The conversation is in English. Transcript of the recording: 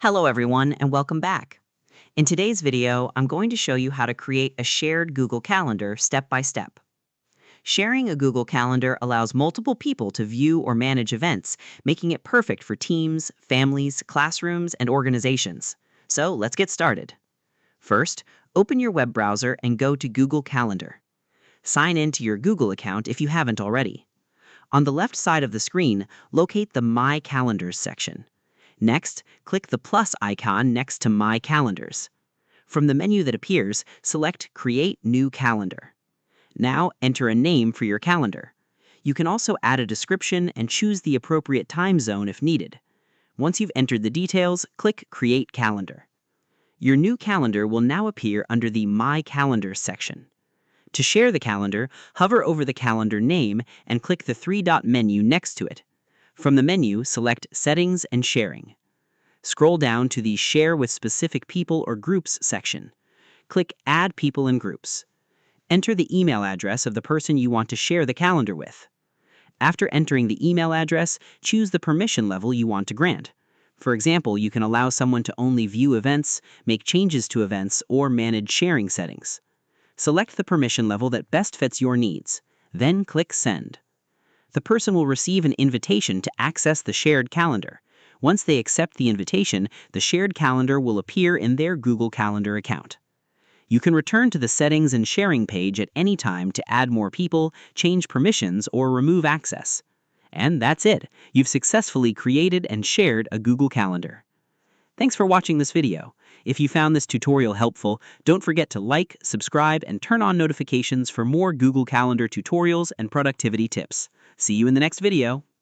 Hello everyone and welcome back. In today's video, I'm going to show you how to create a shared Google Calendar step by step. Sharing a Google Calendar allows multiple people to view or manage events, making it perfect for teams, families, classrooms, and organizations. So let's get started. First, open your web browser and go to Google Calendar. Sign in to your Google account if you haven't already. On the left side of the screen, locate the My Calendars section. Next, click the plus icon next to My Calendars. From the menu that appears, select Create New Calendar. Now, enter a name for your calendar. You can also add a description and choose the appropriate time zone if needed. Once you've entered the details, click Create Calendar. Your new calendar will now appear under the My Calendars section. To share the calendar, hover over the calendar name and click the three-dot menu next to it. From the menu, select Settings and Sharing. Scroll down to the Share with Specific People or Groups section. Click Add People and Groups. Enter the email address of the person you want to share the calendar with. After entering the email address, choose the permission level you want to grant. For example, you can allow someone to only view events, make changes to events, or manage sharing settings. Select the permission level that best fits your needs. Then click Send. The person will receive an invitation to access the shared calendar. Once they accept the invitation, the shared calendar will appear in their Google Calendar account. You can return to the Settings and Sharing page at any time to add more people, change permissions, or remove access. And that's it. You've successfully created and shared a Google Calendar. Thanks for watching this video. If you found this tutorial helpful, don't forget to like, subscribe, and turn on notifications for more Google Calendar tutorials and productivity tips. See you in the next video.